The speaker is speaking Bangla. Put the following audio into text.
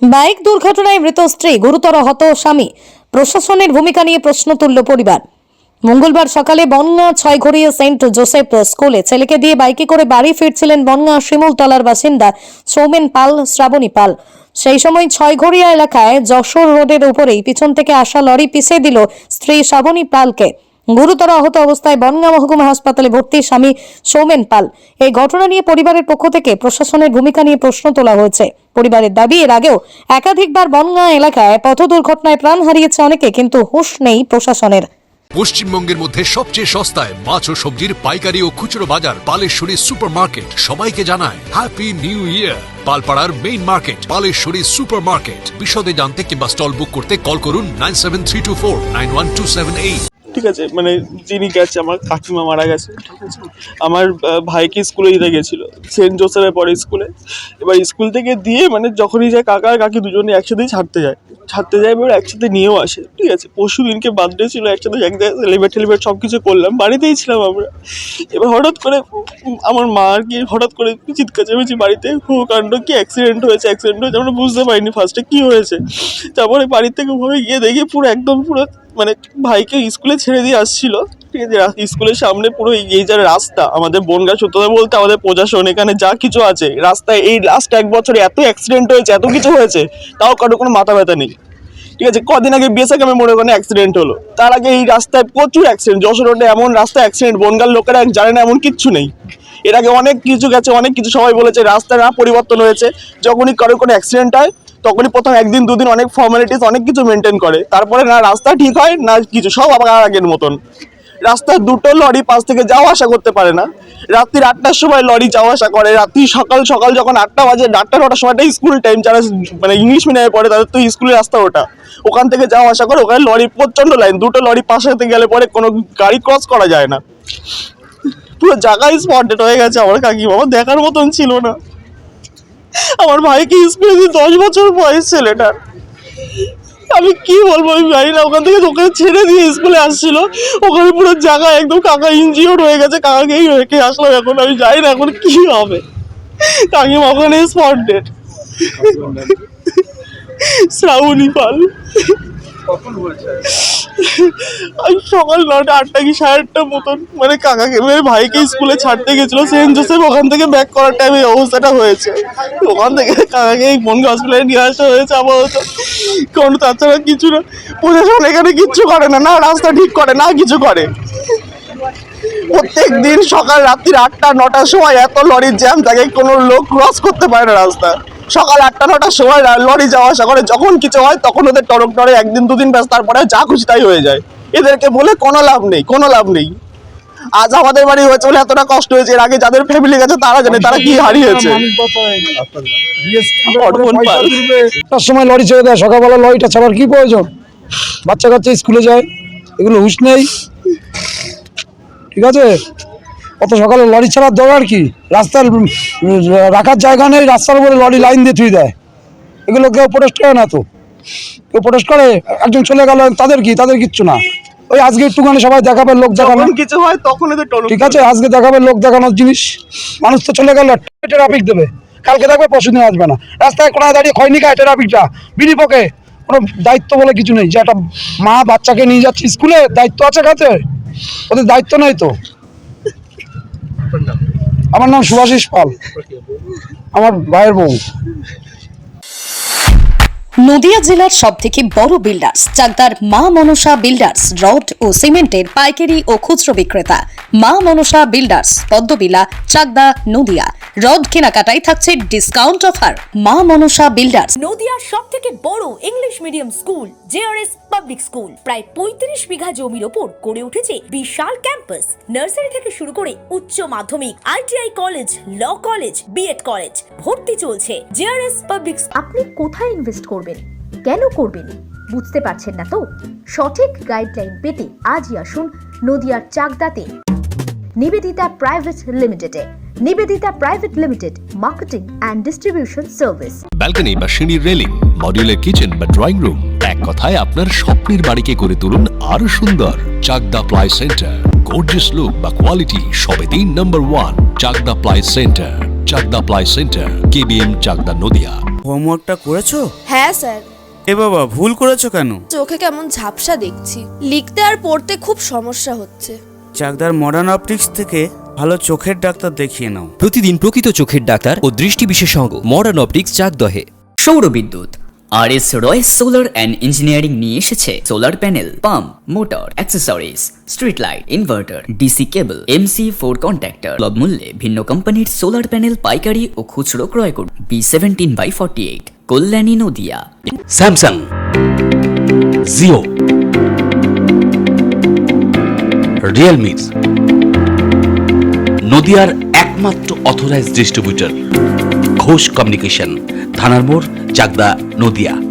বাইক দুর্ঘটনায় মৃত স্ত্রী, গুরুতর আহত স্বামী। প্রশাসনের ভূমিকা নিয়ে প্রশ্ন তুলল পরিবার। মঙ্গলবার সকালে বনগাঁ ছয়ঘরিয়া সেন্ট জোসেফ স্কুলে ছেলেকে দিয়ে বাইকে করে বাড়ি ফিরছিলেন বনগাঁ শিমুলতলার বাসিন্দা সৌমেন পাল, শ্রাবণী পাল। সেই সময় ছয়ঘরিয়া এলাকায় যশোর রোডের উপরেই পিছন থেকে আসা লরি পিছিয়ে দিল স্ত্রী শ্রাবণী পালকে। গুরুতর আহত অবস্থায় বনগাঁ মহকুমা হাসপাতালে ভর্তি স্বামী সৌমেন পাল। এই ঘটনা নিয়ে পরিবারের পক্ষ থেকে প্রশাসনের ভূমিকা নিয়ে প্রশ্ন তোলা হয়েছে। পরিবারের দাবি, এর আগেও একাধিকবার বনগাঁ এলাকায় পথ দুর্ঘটনায় প্রাণ হারিয়েছে অনেকে, কিন্তু হুঁশ নেই প্রশাসনের। পশ্চিমবঙ্গের মধ্যে সবচেয়ে সস্তায় মাছ ও সবজির পাইকারি ও খুচরো বাজার পালেশ্বরী সুপার মার্কেট সবাইকে জানায় হ্যাপি নিউ ইয়ার। পালপাড়ার main market Paleshwari super market. বিশদে জানতে কিংবা স্টল বুক করতে কল করুন 9732491278। ঠিক আছে, মানে যিনি গেছে আমার কাকিমা মারা গেছে। ঠিক আছে, আমার ভাইকে স্কুলে দিতে গেছিলো, সেন্ট জোসেফে পড়ে স্কুলে। এবার স্কুল থেকে দিয়ে মানে যখনই যায় কাকা আর কাকি দুজনে একসাথেই ছাড়তে যায় এবার একসাথে নিয়েও আসে। ঠিক আছে, পরশু দিনকে বার্থডে ছিল, একসাথে এক জায়গায় সেলিব্রেট সব কিছু করলাম, বাড়িতেই ছিলাম আমরা। এবার হঠাৎ করে আমার মা আর কি হঠাৎ করে চিৎকার চেপেছি বাড়িতে, কাণ্ড কি অ্যাক্সিডেন্ট হয়েছে আমরা বুঝতে পারিনি ফার্স্টে কী হয়েছে। তারপরে বাড়ির থেকে ওভাবে গিয়ে দেখি পুরো একদম পুরো মানে ভাইকে স্কুলে ছেড়ে দিয়ে আসছিল। ঠিক আছে, স্কুলের সামনে পুরো এই যে রাস্তা, আমাদের বনগাঁ সত্যতা বলতে আমাদের প্রশাসন এখানে যা কিছু আছে রাস্তায়, এই লাস্ট এক বছরে এত অ্যাক্সিডেন্ট হয়েছে, এত কিছু হয়েছে, তাও কারো কোনো মাথা ব্যথা নেই। ঠিক আছে, কদিন আগে বিএসএফ আমি মনে করেন অ্যাক্সিডেন্ট হলো, তার আগে এই রাস্তায় প্রচুর অ্যাক্সিডেন্ট। যশোর রোডে এমন রাস্তায় অ্যাক্সিডেন্ট বনগাঁর লোকেরা জানে না এমন কিচ্ছু নেই। এর আগে অনেক কিছু গেছে, অনেক কিছু সবাই বলেছে রাস্তা না পরিবর্তন হয়েছে। যখনই কারো কোনো অ্যাক্সিডেন্ট হয় তখনই প্রথম একদিন দুদিন অনেক ফর্মালিটিস অনেক কিছু মেনটেন করে, তারপরে না রাস্তা ঠিক হয় না কিছু, সব আবার আগের মতন। রাস্তায় দুটো লরি পাশ থেকে যাওয়া আসা করতে পারে না। রাত্রি 8টার সময় লরি যাওয়া আসা করে, রাত্রি সকাল যখন 8টা বাজে, 8টা-9টার সময়টাই স্কুল টাইম, যারা মানে ইংলিশ মিডিয়ামে পড়ে তাদের তো স্কুলের রাস্তা ওটা, ওখান থেকে যাওয়া আসা করে। ওখানে লরি প্রচণ্ড লাইন, দুটো লরি পাশে গেলে পরে কোনো গাড়ি ক্রস করা যায় না। পুরো জায়গায় স্পটেড হয়ে গেছে। আমার কাকিমা আমার দেখার মতন ছিল না। আমার ভাইকে স্কুলে 10 বছর বয়স ছেলেটার, আমি কি বলবো আমি জানি না। ওখান থেকে ওখানে ছেড়ে দিয়ে স্কুলে আসছিল, ওখানে পুরো জায়গা একদম কাকা ইনজিওর্ড হয়ে গেছে। কাকাকেই রেখে আসলাম, এখন আমি জানি না এখন কি হবে। কাকিমা ওখানে স্পটেড। শ্রাবণী পাল। সকাল 9টা 8টা কি 8:30 মতন, মানে কাকাকে মানে ভাইকে স্কুলে ছাড়তে গেছিল সেন্ট জোসেফ, ওখান থেকে ব্যাক করার টাইমে এই অবস্থাটা হয়েছে। ওখান থেকে কাকাকে বনগাঁ হসপিটালে নিয়ে আসা হয়েছে আপাতত, কারণ তাছাড়া কিছু না। প্রশাসন এখানে কিচ্ছু করে না, না রাস্তা ঠিক করে না কিছু করে। প্রত্যেক দিন সকাল রাত্রি 8টা-9টার সময় এত লরির জ্যাম থাকে, কোনো লোক ক্রস করতে পারে না রাস্তা। সকাল 8টা-9টার সময় লরি যাওয়া আসা করে, যখন কিছু হয় তখন ওদের টরক টরে একদিন দুদিন ব্যাস, তারপরে যা খুশি তাই হয়ে যায়। এদেরকে বলে কোনো লাভ নেই। আজ আমাদের বাড়ি হয়েছে বলে এতটা কষ্ট হয়েছে, এর আগে যাদের ফ্যামিলি গেছে তারা জানে তারা কি হারিয়েছে। তার সময় লরি ছেড়ে দেয়, সকালবেলা লরিটা ছাড়ার কি প্রয়োজন? বাচ্চা কাচ্চা স্কুলে যায়, এগুলো হুঁশ নেই। ঠিক আছে, অত সকালে লরি ছাড়ার দরকার কি? রাস্তার রাখার জায়গা নেই, রাস্তার উপরে লরি লাইন দিয়ে থুই দেয়। এগুলো কেউ প্রোটেস্ট করে না, তো কেউ প্রোটেস্ট করে? একজন চলে গেল, তাদের কিচ্ছু না। ওই আজকে একটুখানি সবাই দেখাবে, লোক দেখানো কিছু হয় তখন এদের টরক। ঠিক আছে, আজকে দেখাবে লোক দেখানোর জিনিস। মানুষ তো চলে গেল, ট্রাফিক দেবে, কালকে দেখবে পরশুদিন আসবে না। রাস্তায় কোনায় দাঁড়িয়ে খয়নি খায় ট্রাফিকটা, বিড়ি পকে। কোনো দায়িত্ব বলে কিছু নেই, যে একটা মা বাচ্চাকে নিয়ে যাচ্ছে স্কুলে, দায়িত্ব আছে কাছে? ওদের দায়িত্ব নেই তো। আমার নাম সুভাষিস পাল, আমার ভাইয়ের বউ। নদিয়া জেলার সবথেকে বড় বিল্ডার্স চাকদার মা মনসা বিল্ডার্স, রড ও সিমেন্টের পাইকারি ও খুচরো বিক্রেতা। মা মনসা বিল্ডার্স, পদ্মবিলা, চাকদা, নদিয়া। রড কেনাকাটায় থাকছে ডিসকাউন্ট অফার। মা মনসা বিল্ডার্স। নদিয়ার সবথেকে বড় English medium school JRS public school, প্রায় 35 বিঘা জমির ওপর গড়ে উঠেছে বিশাল ক্যাম্পাস। নার্সারি থেকে শুরু করে উচ্চ মাধ্যমিক, ITI college, law college, BEd college, ভর্তি চলছে। JRS public. আপনি কোথায় ইনভেস্ট করবেন, কেন করবেন বুঝতে পারছেন না তো? সঠিক গাইডলাইন পেতে আজই আসুন নদিয়ার চাকদাতে নিবেদিতা প্রাইভেট লিমিটেডে। Nivedita private limited, marketing and distribution service. Balcony বা সিঁড়ির রেলিং, মডিউলার কিচেন বা ড্রয়িং রুম, এক কথায় আপনার স্বপ্নের বাড়িকে করে তুলুন আরো সুন্দর। Chakdah ply centre, gorgeous look বা কোয়ালিটি সবে 3 number 1 Chakdah ply centre. Chakdah ply centre, KBM, Chakdah, Nadia. হোমওয়ার্কটা করেছো? হ্যাঁ স্যার। এ বাবা, ভুল করেছো কেন? চোখে কেমন ঝাপসা দেখছি, লিখতে আর পড়তে খুব সমস্যা হচ্ছে। চাকদার মডার্ন অপটিক্স থেকে ভালো চোখের ডাক্তার দেখিয়ে নাও। প্রতিদিন প্রকৃত চোখের ডাক্তার ও দৃষ্টি বিশেষজ্ঞ মডার্ন অপটিক্স চাকদহে। সৌরবিদ্যুৎ RS Roy solar and engineering নিয়ে এসেছে solar panel, pump, motor, accessories, street light, inverter, DC cable, MC4 contactor. সুলভ মূল্যে ভিন্ন কোম্পানির সোলার প্যানেল পাইকারি ও খুচরো ক্রয় করুন। B17/48, Kalyani, Nadia. Samsung, Jio, Realme, নদিয়ার একমাত্র অথরাইজড ডিস্ট্রিবিউটর ঘোষ কমিউনিকেশন, থানার মোড়, চাকদা, নদিয়া।